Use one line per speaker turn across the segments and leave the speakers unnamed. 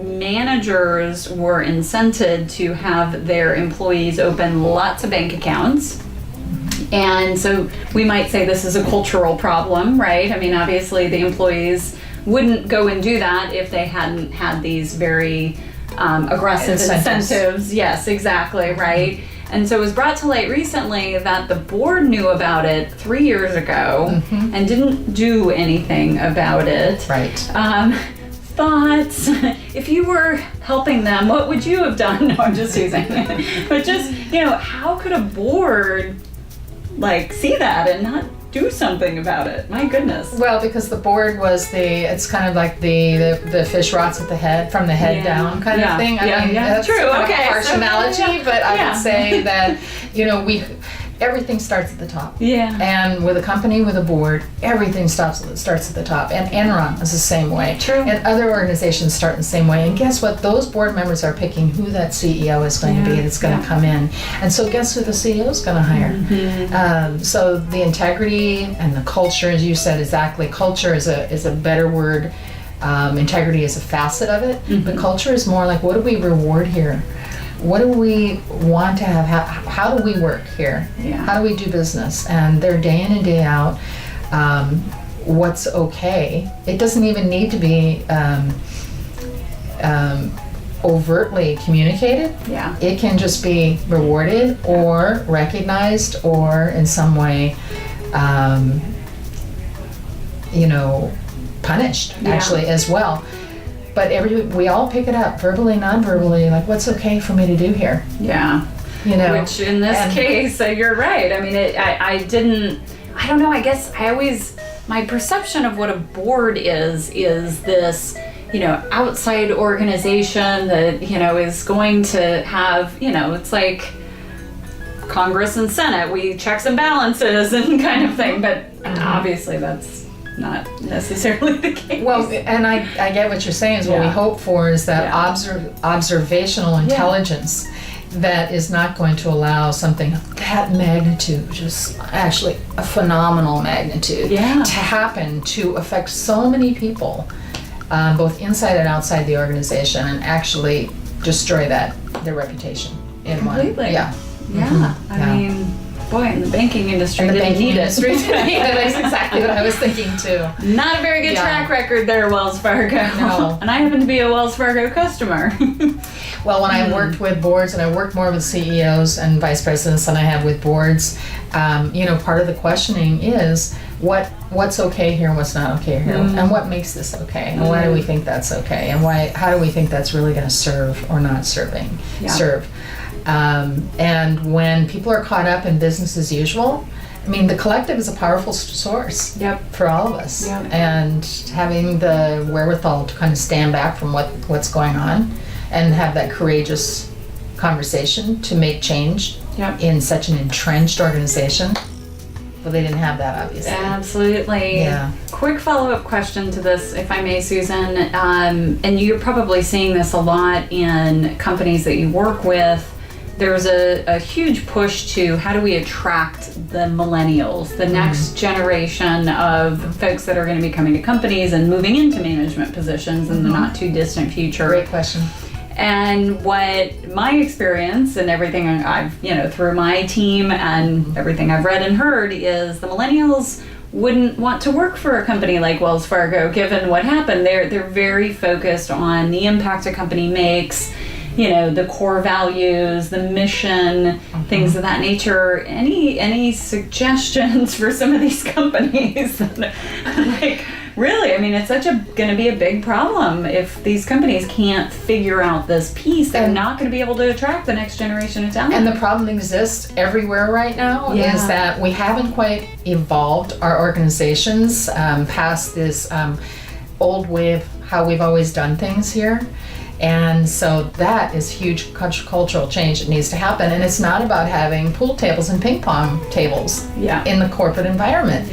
managers were incented to have their employees open lots of bank accounts. And so we might say this is a cultural problem, right? I mean, obviously the employees wouldn't go and do that if they hadn't had these very aggressive incentives. Yes, exactly, right? And so it was brought to light recently that the board knew about it 3 years ago and didn't do anything about it.
Right.
Thoughts? If you were helping them, what would you have done? No, I'm just teasing. But just, how could a board see that and not do something about it? My goodness.
Well, because the board was it's kind of like the fish rots at the head, from the head down kind of thing. I mean, that's
true.
Kind of
a
harsh analogy, but I would say that, everything starts at the top.
Yeah.
And with a company, with a board, everything starts at the top. And Enron is the same way.
True.
And other organizations start in the same way. And guess what? Those board members are picking who that CEO is going to be that's going to come in. And so guess who the CEO is going to hire? So the integrity and the culture, as you said exactly, culture is a better word. Integrity is a facet of it. But culture is more like, what do we reward here? What do we want to have? How do we work here?
Yeah.
How do we do business? And they're day in and day out. What's okay? It doesn't even need to be overtly communicated.
Yeah.
It can just be rewarded or recognized or in some way, punished actually as well. But we all pick it up, verbally, non-verbally, like what's okay for me to do here?
Yeah. Which in this case, you're right. I mean, I don't know, I guess my perception of what a board is this, outside organization that, is going to have, it's like Congress and Senate, we checks and balances and kind of thing, but obviously that's not necessarily the case.
Well, and I get what you're saying is what we hope for is that observational intelligence that is not going to allow something of that magnitude, just actually a phenomenal magnitude, to happen, to affect so many people, both inside and outside the organization, and actually destroy their reputation in
completely.
One. Yeah.
Yeah. I mean, boy, in the banking industry,
That's exactly what I was thinking too.
Not a very good track record there, Wells Fargo.
No.
And I happen to be a Wells Fargo customer.
Well, when I worked with boards, and I worked more with CEOs and vice presidents than I have with boards, part of the questioning is what's okay here and what's not okay here, and what makes this okay, and why do we think that's okay, and how do we think that's really going to serve or not serve. And when people are caught up in business as usual, I mean, the collective is a powerful source for all of us. And having the wherewithal to kind of stand back from what's going on and have that courageous conversation to make change in such an entrenched organization. Well, they didn't have that, obviously.
Absolutely.
Yeah.
Quick follow-up question to this, if I may, Susan. And you're probably seeing this a lot in companies that you work with. There's a huge push to how do we attract the millennials, the next generation of folks that are going to be coming to companies and moving into management positions in the not too distant future.
Great question.
And what my experience and everything I've, through my team and everything I've read and heard is the millennials wouldn't want to work for a company like Wells Fargo given what happened. They're very focused on the impact a company makes, the core values, the mission, things of that nature. Any suggestions for some of these companies? Really, I mean, it's going to be a big problem if these companies can't figure out this piece. They're not going to be able to attract the next generation of talent.
And the problem exists everywhere right now is that we haven't quite evolved our organizations past this old way of how we've always done things here. And so that is huge cultural change that needs to happen. And it's not about having pool tables and ping pong tables in the corporate environment.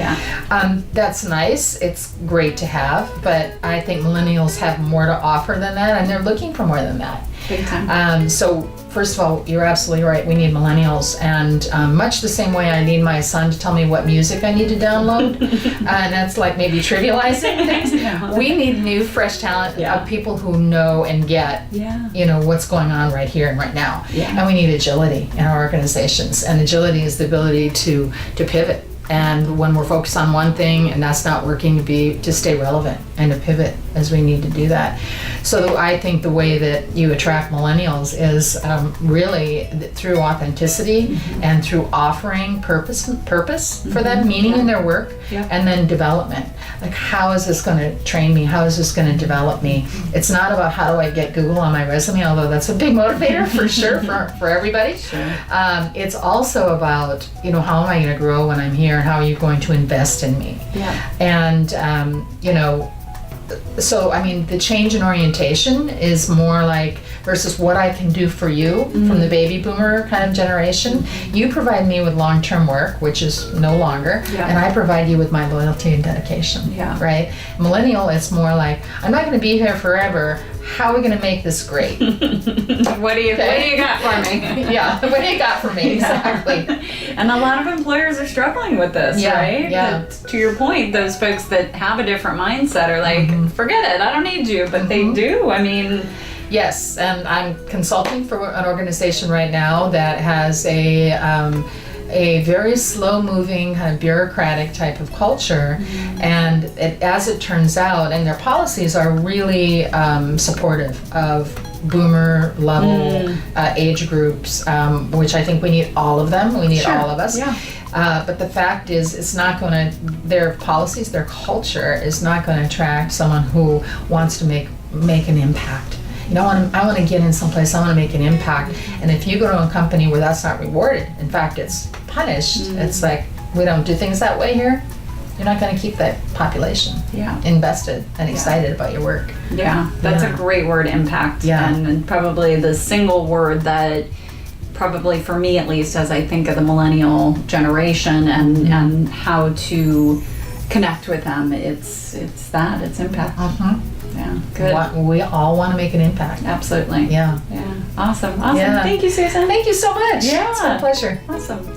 That's nice. It's great to have. But I think millennials have more to offer than that. And they're looking for more than that.
Big time.
So first of all, you're absolutely right. We need millennials, and much the same way I need my son to tell me what music I need to download, and that's like maybe trivializing things.
Yeah.
We need new, fresh talent
Yeah.
of people who know and get,
Yeah.
what's going on right here and right now.
Yeah.
And we need agility in our organizations, and agility is the ability to pivot. And when we're focused on one thing and that's not working, to stay relevant and to pivot as we need to do that. So I think the way that you attract millennials is really through authenticity and through offering purpose for them, meaning in their work,
Yeah.
and then development. Like, how is this going to train me? How is this going to develop me? It's not about how do I get Google on my resume, although that's a big motivator for sure for everybody.
Sure.
It's also about, how am I going to grow when I'm here, and how are you going to invest in me?
Yeah.
And, so, I mean, the change in orientation is more like versus what I can do for you from the baby boomer kind of generation. You provide me with long-term work, which is no longer,
Yeah.
and I provide you with my loyalty and dedication,
Yeah.
right? Millennial, it's more like, I'm not going to be here forever. How are we going to make this great?
What do you got for me?
Yeah, what do you got for me? Exactly.
And a lot of employers are struggling with this,
Yeah,
right?
yeah.
But to your point, those folks that have a different mindset are like, forget it, I don't need you, but they do. I mean,
Yes, and I'm consulting for an organization right now that has a very slow-moving, kind of bureaucratic type of culture, and as it turns out, and their policies are really supportive of boomer level age groups, which I think we need all of them. We need
Sure.
all of us.
Yeah.
But the fact is, it's not going to. Their policies, their culture is not going to attract someone who wants to make an impact. I want to get in someplace, I want to make an impact. And if you go to a company where that's not rewarded, in fact, it's punished, it's like, we don't do things that way here, you're not going to keep that population invested and excited about your work.
Yeah, that's
Yeah.
a great word, impact.
Yeah.
And probably the single word that probably for me at least, as I think of the millennial generation and how to connect with them, it's impact. Yeah, good.
We all want to make an impact.
Absolutely.
Yeah.
Yeah. Awesome.
Yeah.
Thank you, Susan.
Thank you so much.
Yeah.
It's my pleasure.
Awesome.